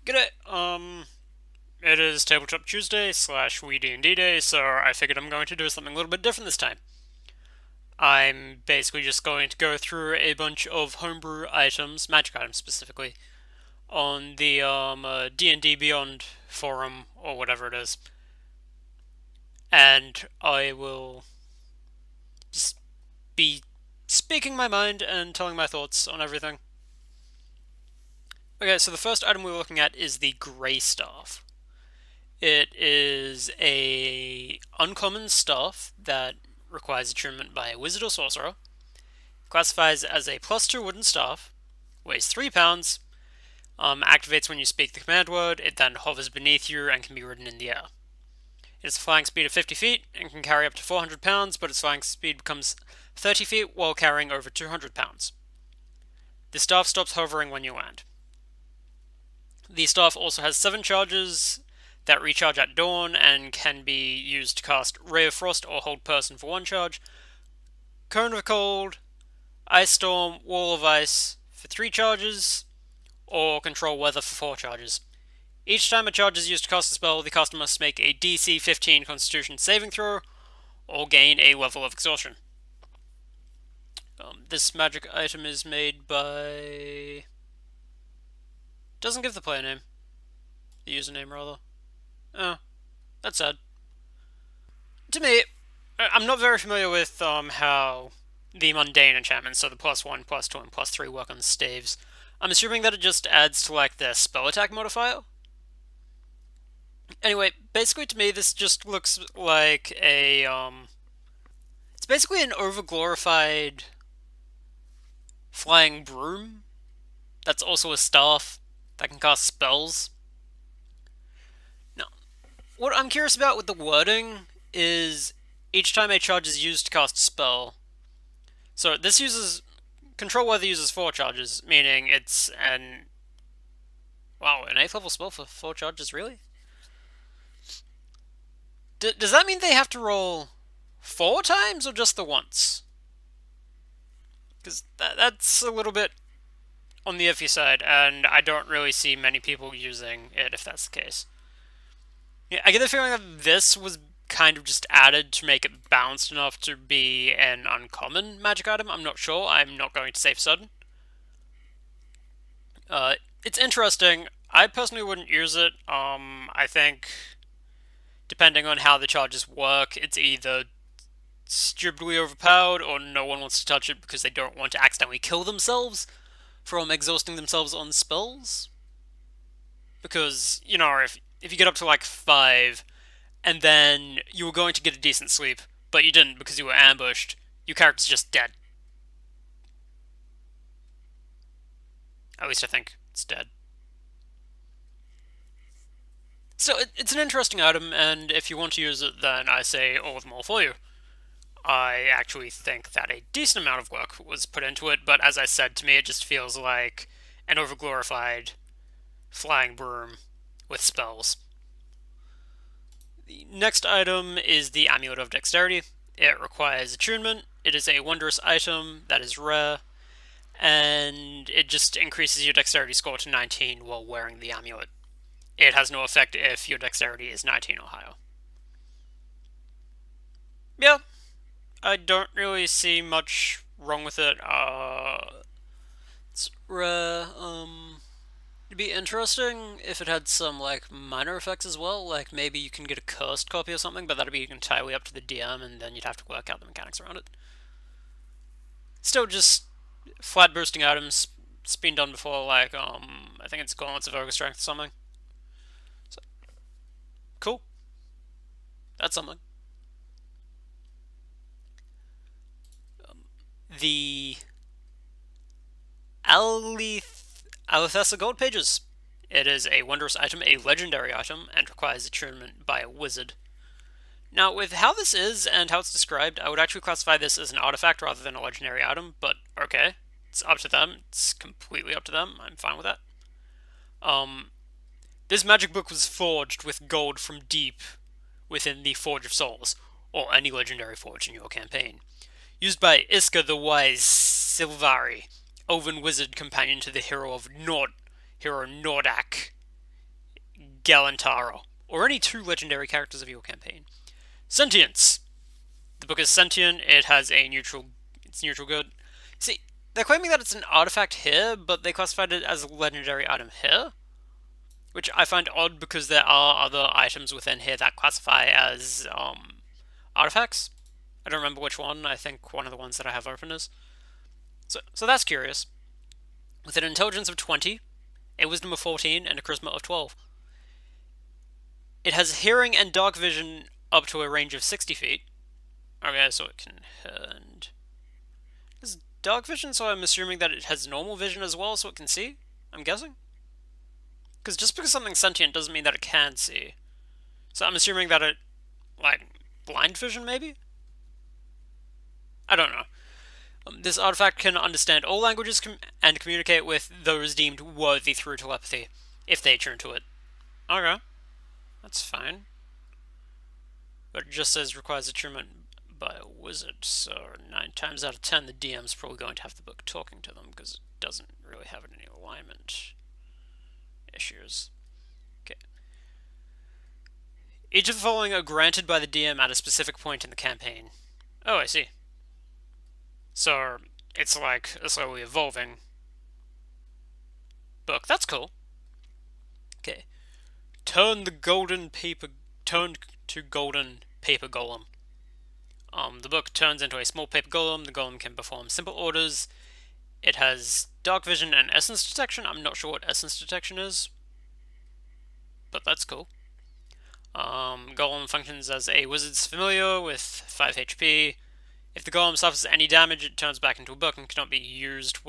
G'day. It is Tabletop Tuesday slash We-D&D-day, so I figured I'm going to do something a little bit different this time. I'm basically just going to go through a bunch of homebrew items, magic items specifically, on the D&D Beyond forum or whatever it is, and I will just be speaking my mind and telling my thoughts on everything. Okay, so the first item we're looking at is the Grey Staff. It is a uncommon staff that requires attunement by a wizard or sorcerer. Classifies as a +2 wooden staff. Weighs 3 pounds. Activates when you speak the command word. It then hovers beneath you and can be ridden in the air. It has a flying speed of 50 feet and can carry up to 400 pounds, but its flying speed becomes 30 feet while carrying over 200 pounds. The staff stops hovering when you land. The staff also has 7 charges that recharge at dawn and can be used to cast Ray of Frost or Hold Person for 1 charge, Cone of Cold, Ice Storm, Wall of Ice for 3 charges, or Control Weather for 4 charges. Each time a charge is used to cast a spell, the caster must make a DC 15 Constitution saving throw or gain a level of exhaustion. This magic item is made by... Doesn't give the player name. The username, rather. Oh, that's sad. To me, I'm not very familiar with how the mundane enchantments, so the +1, +2, and +3 work on staves. I'm assuming that it just adds to like their spell attack modifier. Anyway, basically to me this just looks like a it's basically an overglorified flying broom that's also a staff that can cast spells. Now, what I'm curious about with the wording is each time a charge is used to cast a spell. So this uses Control Weather uses 4 charges, meaning it's an wow, an 8th level spell for 4 charges, really? Does that mean they have to roll 4 times or just the once? Because that's a little bit on the iffy side, and I don't really see many people using it if that's the case. Yeah, I get the feeling that this was kind of just added to make it balanced enough to be an uncommon magic item. I'm not sure. I'm not going to say for certain. It's interesting. I personally wouldn't use it. I think depending on how the charges work, it's either stupidly overpowered or no one wants to touch it because they don't want to accidentally kill themselves from exhausting themselves on spells. Because, if you get up to like 5 and then you were going to get a decent sleep, but you didn't because you were ambushed, your character's just dead. At least I think it's dead. So it's an interesting item, and if you want to use it, then I say all the more for you. I actually think that a decent amount of work was put into it, but as I said, to me it just feels like an overglorified flying broom with spells. The next item is the Amulet of Dexterity. It requires attunement. It is a wondrous item that is rare, and it just increases your dexterity score to 19 while wearing the amulet. It has no effect if your dexterity is 19 or higher. Yeah, I don't really see much wrong with it. It's rare. It'd be interesting if it had some like minor effects as well. Like maybe you can get a cursed copy or something, but that'd be entirely up to the DM, and then you'd have to work out the mechanics around it. Still, just flat boosting items. It's been done before. Like I think it's Gauntlets of Ogre Strength or something. So cool. That's something. The Alethessa Gold Pages. It is a wondrous item, a legendary item, and requires attunement by a wizard. Now, with how this is and how it's described, I would actually classify this as an artifact rather than a legendary item, but okay. It's up to them. It's completely up to them. I'm fine with that. This magic book was forged with gold from deep within the Forge of Souls, or any legendary forge in your campaign. Used by Iska the Wise Silvari, elven wizard companion to the hero Nordak. Galantaro, or any two legendary characters of your campaign. Sentience. The book is sentient. It has a neutral. It's neutral good. See, they're claiming that it's an artifact here, but they classified it as a legendary item here, which I find odd because there are other items within here that classify as artifacts. I don't remember which one. I think one of the ones that I have open is. So that's curious. With an intelligence of 20, a wisdom of 14, and a charisma of 12. It has hearing and dark vision up to a range of 60 feet. Okay, so it can... And it's dark vision, so I'm assuming that it has normal vision as well, so it can see? I'm guessing? Because just because something's sentient doesn't mean that it can see. So I'm assuming that it... like, blind vision, maybe? I don't know. This artifact can understand all languages and communicate with those deemed worthy through telepathy, if they turn to it. Okay. That's fine. But it just says requires attunement by a wizard, so 9 times out of 10 the DM's probably going to have the book talking to them, because it doesn't really have any alignment issues. Okay. Each of the following are granted by the DM at a specific point in the campaign. Oh, I see. So it's like a slowly evolving book. That's cool. Okay. Turn to golden paper golem. The book turns into a small paper golem. The golem can perform simple orders. It has dark vision and essence detection. I'm not sure what essence detection is, but that's cool. Golem functions as a wizard's familiar with 5 HP. If the golem suffers any damage, it turns back into a book and cannot be used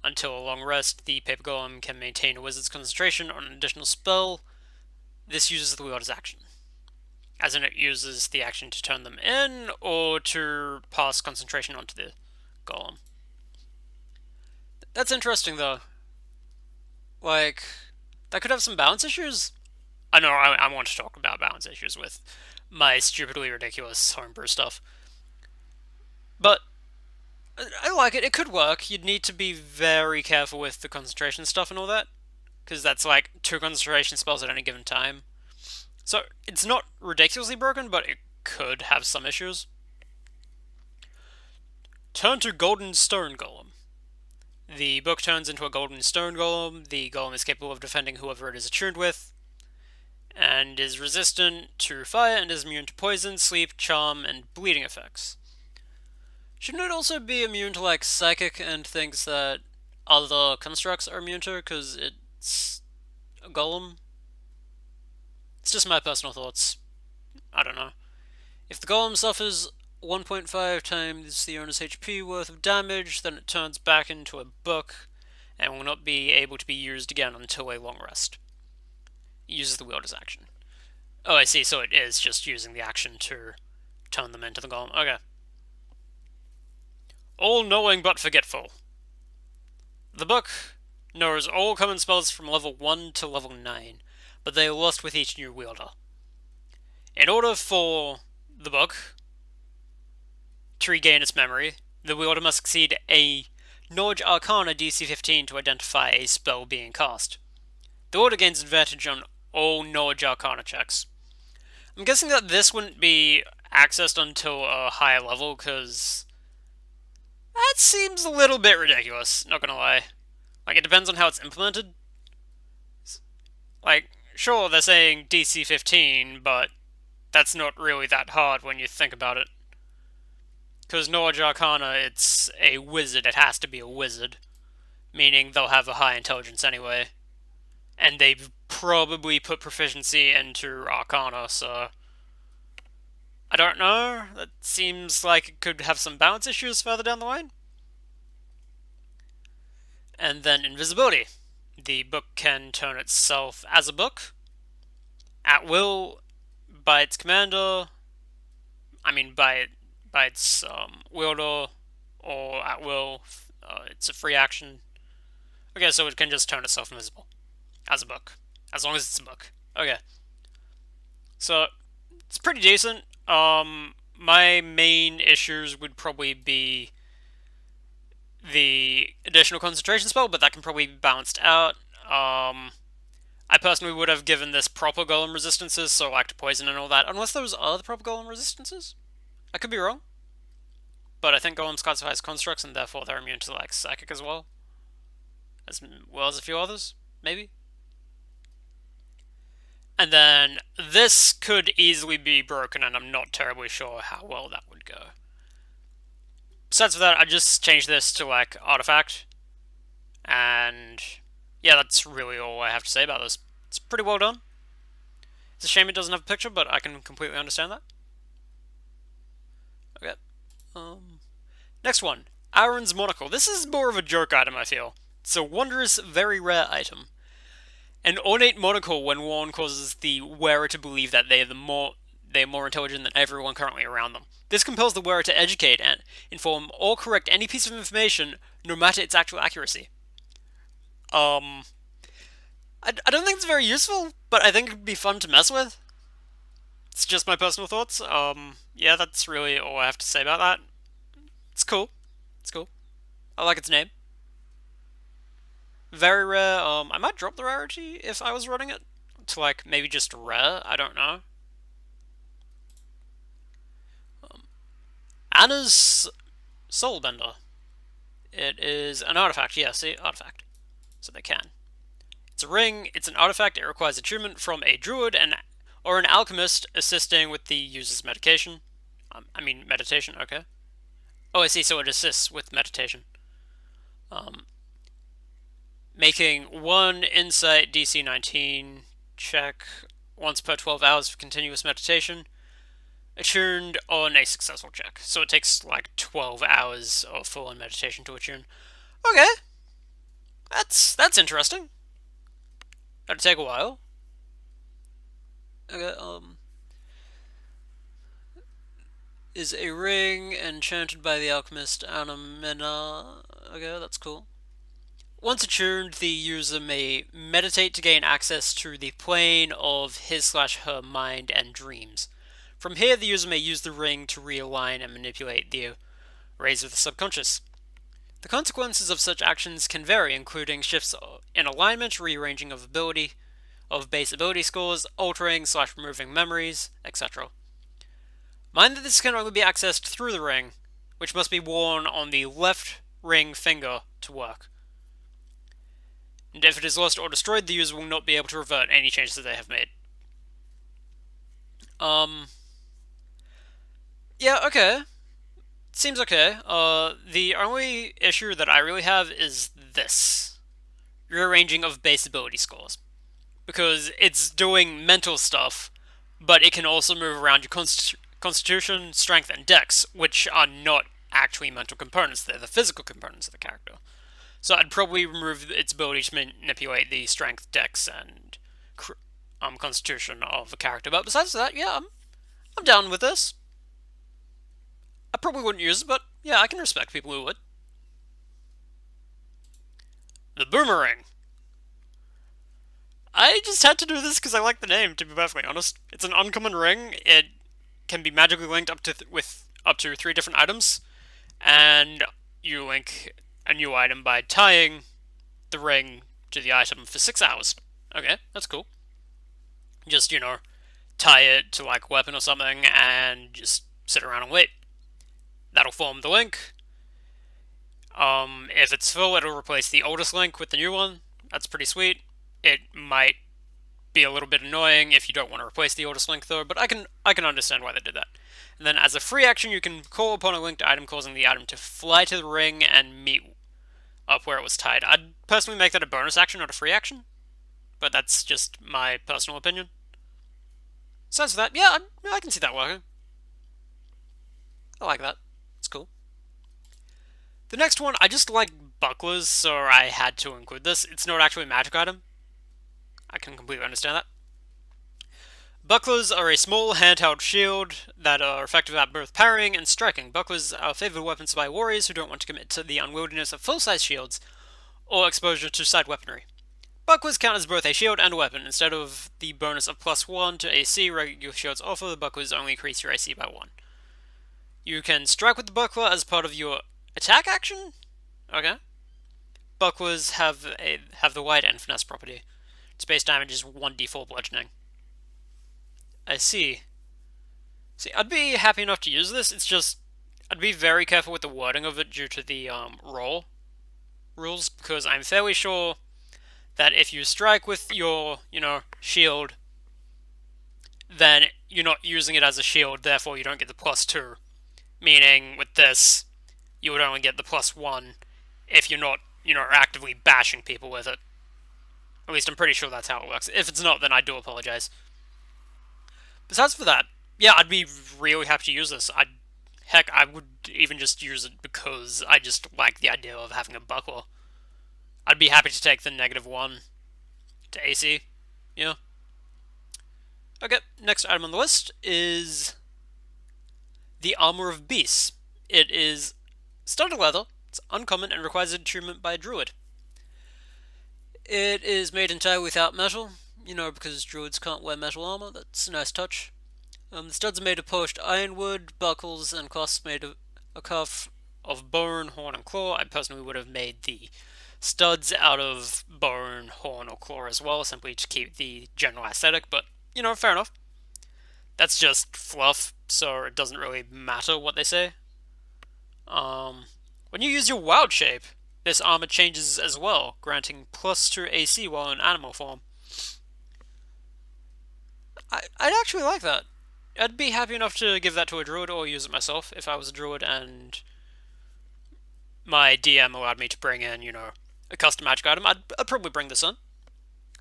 until a long rest. The paper golem can maintain a wizard's concentration on an additional spell. This uses the wielder's action. As in, it uses the action to turn them in, or to pass concentration onto the golem. That's interesting, though. Like, that could have some balance issues. I know I want to talk about balance issues with my stupidly ridiculous homebrew stuff. But I like it. It could work. You'd need to be very careful with the concentration stuff and all that, because that's like 2 concentration spells at any given time. So it's not ridiculously broken, but it could have some issues. Turn to Golden Stone Golem. The book turns into a Golden Stone Golem. The golem is capable of defending whoever it is attuned with, and is resistant to fire and is immune to poison, sleep, charm, and bleeding effects. Shouldn't it also be immune to, like, psychic and things that other constructs are immune to, because it's a golem? It's just my personal thoughts. I don't know. If the golem suffers 1.5 times the owner's HP worth of damage, then it turns back into a book, and will not be able to be used again until a long rest. It uses the wielder's action. Oh, I see, so it is just using the action to turn them into the golem. Okay. All-knowing but forgetful. The book knows all common spells from level 1 to level 9, but they are lost with each new wielder. In order for the book to regain its memory, the wielder must succeed a Knowledge Arcana DC 15 to identify a spell being cast. The wielder gains advantage on all Knowledge Arcana checks. I'm guessing that this wouldn't be accessed until a higher level, because that seems a little bit ridiculous, not gonna lie. Like, it depends on how it's implemented. Like, sure, they're saying DC 15, but that's not really that hard when you think about it. Because Knowledge Arcana, it's a wizard, it has to be a wizard. Meaning they'll have a high intelligence anyway. And they've probably put proficiency into Arcana, so I don't know. That seems like it could have some balance issues further down the line. And then invisibility. The book can turn itself as a book at will by its commander. I mean, by its wielder, or at will. It's a free action. Okay, so it can just turn itself invisible as a book, as long as it's a book. Okay, so it's pretty decent. My main issues would probably be the additional concentration spell, but that can probably be balanced out. I I personally would have given this proper golem resistances, so like to poison and all that, unless those are the proper golem resistances. I could be wrong, but I think golems classify as constructs, and therefore they're immune to like psychic as well as a few others, maybe. And then this could easily be broken, and I'm not terribly sure how well that would go. Besides for that, I just changed this to like artifact, and yeah, that's really all I have to say about this. It's pretty well done. It's a shame it doesn't have a picture, but I can completely understand that. Okay. Next one, Aaron's Monocle. This is more of a joke item, I feel. It's a wondrous, very rare item. An ornate monocle, when worn, causes the wearer to believe that they are more intelligent than everyone currently around them. This compels the wearer to educate and inform or correct any piece of information, no matter its actual accuracy. I don't think it's very useful, but I think it would be fun to mess with. It's just my personal thoughts. Yeah, that's really all I have to say about that. It's cool. It's cool. I like its name. Very rare. I might drop the rarity if I was running it to like maybe just rare. I don't know. Anna's Soulbender. It is an artifact. Yeah, see, artifact. So they can. It's a ring. It's an artifact. It requires attunement from a druid or an alchemist assisting with the user's medication. Meditation. Okay. Oh, I see. So it assists with meditation. Making one insight DC 19 check once per 12 hours of continuous meditation, attuned on a successful check. So it takes like 12 hours of full-on meditation to attune. Okay, that's interesting. That'd take a while. Okay, is a ring enchanted by the alchemist Anamena. Okay, that's cool. Once attuned, the user may meditate to gain access to the plane of his/her mind and dreams. From here, the user may use the ring to realign and manipulate the rays of the subconscious. The consequences of such actions can vary, including shifts in alignment, rearranging of base ability scores, altering/removing memories, etc. Mind that this can only be accessed through the ring, which must be worn on the left ring finger to work. And if it is lost or destroyed, the user will not be able to revert any changes that they have made. Yeah, okay. Seems okay. The only issue that I really have is this. Rearranging of base ability scores. Because it's doing mental stuff, but it can also move around your constitution, strength, and dex, which are not actually mental components, they're the physical components of the character. So I'd probably remove its ability to manipulate the strength, dex, and constitution of a character. But besides that, yeah, I'm down with this. I probably wouldn't use it, but yeah, I can respect people who would. The Boomerang. I just had to do this because I like the name, to be perfectly honest. It's an uncommon ring. It can be magically linked with up to 3 different items, and you link a new item by tying the ring to the item for 6 hours. Okay, that's cool. Just, tie it to like a weapon or something and just sit around and wait. That'll form the link. If it's full, it'll replace the oldest link with the new one. That's pretty sweet. It might be a little bit annoying if you don't want to replace the oldest link though, but I can understand why they did that. And then as a free action, you can call upon a linked item, causing the item to fly to the ring and meet up where it was tied. I'd personally make that a bonus action, not a free action, but that's just my personal opinion. Besides that, yeah, I can see that working. I like that. It's cool. The next one, I just like bucklers, so I had to include this. It's not actually a magic item. I can completely understand that. Bucklers are a small handheld shield that are effective at both parrying and striking. Bucklers are favored weapons by warriors who don't want to commit to the unwieldiness of full-size shields or exposure to side weaponry. Bucklers count as both a shield and a weapon. Instead of the bonus of +1 to AC regular shields offer, the bucklers only increase your AC by 1. You can strike with the buckler as part of your attack action? Okay. Bucklers have the wide and finesse property. Its base damage is 1d4 bludgeoning. I see. See, I'd be happy enough to use this, it's just I'd be very careful with the wording of it due to the roll rules, because I'm fairly sure that if you strike with your, shield, then you're not using it as a shield, therefore you don't get the +2. Meaning, with this, you would only get the +1 if you're not, actively bashing people with it. At least I'm pretty sure that's how it works. If it's not, then I do apologize. Besides for that, yeah, I'd be really happy to use this. Heck, I would even just use it because I just like the idea of having a buckler. I'd be happy to take the -1 to AC. Yeah. Okay, next item on the list is the Armor of Beasts. It is studded leather, it's uncommon, and requires attunement by a druid. It is made entirely without metal, because druids can't wear metal armor. That's a nice touch. The studs are made of polished ironwood, buckles and clasps made of a cuff of bone, horn, and claw. I personally would have made the studs out of bone, horn, or claw as well, simply to keep the general aesthetic, but, fair enough. That's just fluff, so it doesn't really matter what they say. When you use your wild shape, this armor changes as well, granting +2 AC while in animal form. I'd actually like that. I'd be happy enough to give that to a druid or use it myself if I was a druid and my DM allowed me to bring in, a custom magic item. I'd probably bring this in.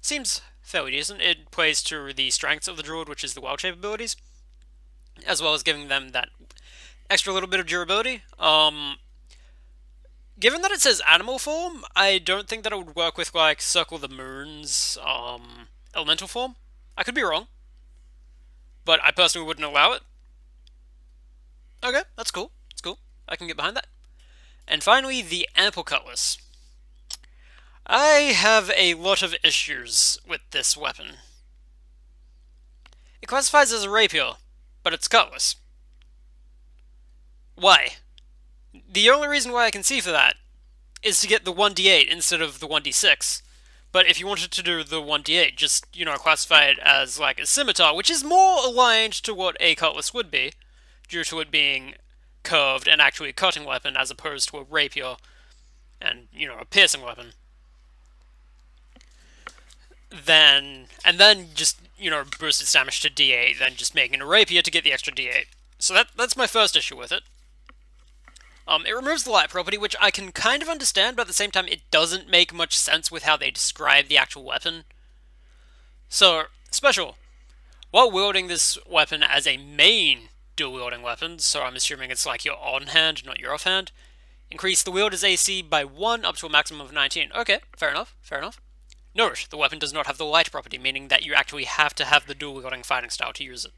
Seems fairly decent. It plays to the strengths of the druid, which is the wild shape abilities, as well as giving them that extra little bit of durability. Given that it says animal form, I don't think that it would work with, Circle of the Moon's elemental form. I could be wrong, but I personally wouldn't allow it. Okay, that's cool. That's cool. I can get behind that. And finally, the Ample Cutlass. I have a lot of issues with this weapon. It classifies as a rapier, but it's cutlass. Why? The only reason why I can see for that is to get the 1d8 instead of the 1d6. But if you wanted to do the 1d8, just, classify it as, a scimitar, which is more aligned to what a cutlass would be, due to it being curved and actually a cutting weapon as opposed to a rapier and, a piercing weapon. Then just, boost its damage to d8, then just making a rapier to get the extra d8. So that's my first issue with it. It removes the light property, which I can kind of understand, but at the same time, it doesn't make much sense with how they describe the actual weapon. So, special. While wielding this weapon as a main dual-wielding weapon, so I'm assuming it's your on-hand, not your off-hand, increase the wielder's AC by 1 up to a maximum of 19. Okay, fair enough, fair enough. Note, the weapon does not have the light property, meaning that you actually have to have the dual-wielding fighting style to use it.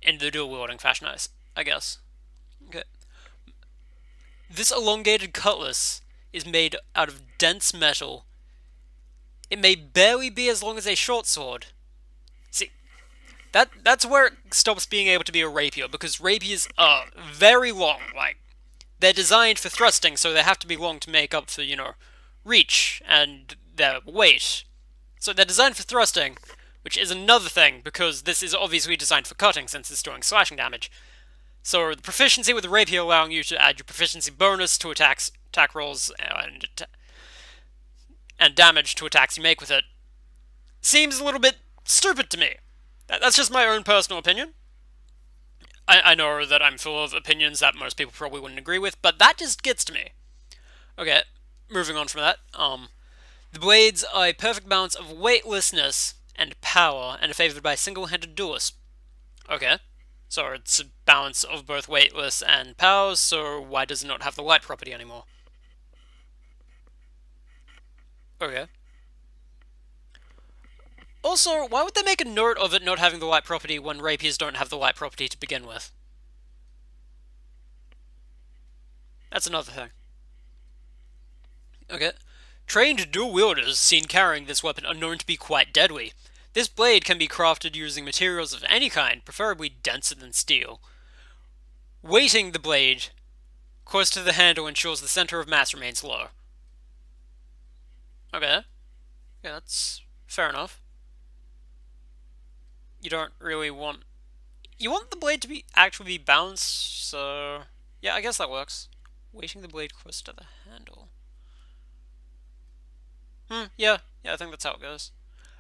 In the dual-wielding fashion, I guess. Okay. This elongated cutlass is made out of dense metal. It may barely be as long as a short sword. See, that's where it stops being able to be a rapier, because rapiers are very long. They're designed for thrusting, so they have to be long to make up for, reach and their weight. So they're designed for thrusting, which is another thing, because this is obviously designed for cutting, since it's doing slashing damage. So the proficiency with the rapier allowing you to add your proficiency bonus to attack rolls and damage to attacks you make with it seems a little bit stupid to me. That's just my own personal opinion. I know that I'm full of opinions that most people probably wouldn't agree with, but that just gets to me. Okay, moving on from that. The blades are a perfect balance of weightlessness and power, and are favored by single-handed duelists. Okay. So it's a balance of both weightless and power, so why does it not have the light property anymore? Okay. Also, why would they make a note of it not having the light property when rapiers don't have the light property to begin with? That's another thing. Okay. Trained dual wielders seen carrying this weapon are known to be quite deadly. This blade can be crafted using materials of any kind, preferably denser than steel. Weighting the blade close to the handle ensures the center of mass remains low. Okay. Yeah, that's fair enough. You don't really want... You want the blade to be actually be balanced, so... Yeah, I guess that works. Weighting the blade close to the handle. Yeah, I think that's how it goes.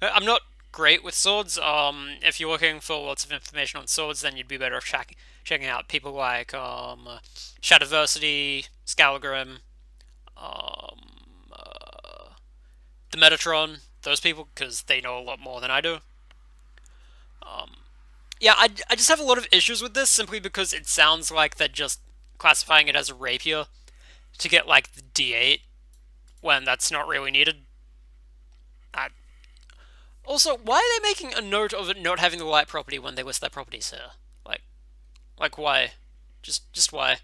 I'm not great with swords. If you're looking for lots of information on swords, then you'd be better off checking out people like Shadowversity, Scalagrim, um, the Metatron, those people, because they know a lot more than I do. Yeah, I just have a lot of issues with this simply because it sounds like they're just classifying it as a rapier to get like the D8 when that's not really needed. I, Also, why are they making a note of it not having the light property when they list their properties here? Like, why? Just why?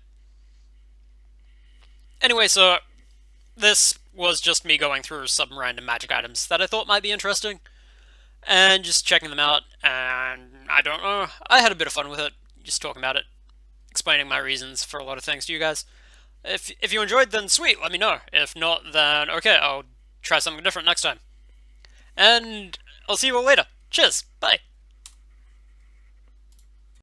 Anyway, so this was just me going through some random magic items that I thought might be interesting and just checking them out. And I don't know, I had a bit of fun with it, just talking about it, explaining my reasons for a lot of things to you guys. If you enjoyed, then sweet, let me know. If not, then okay, I'll try something different next time. And I'll see you all later. Cheers!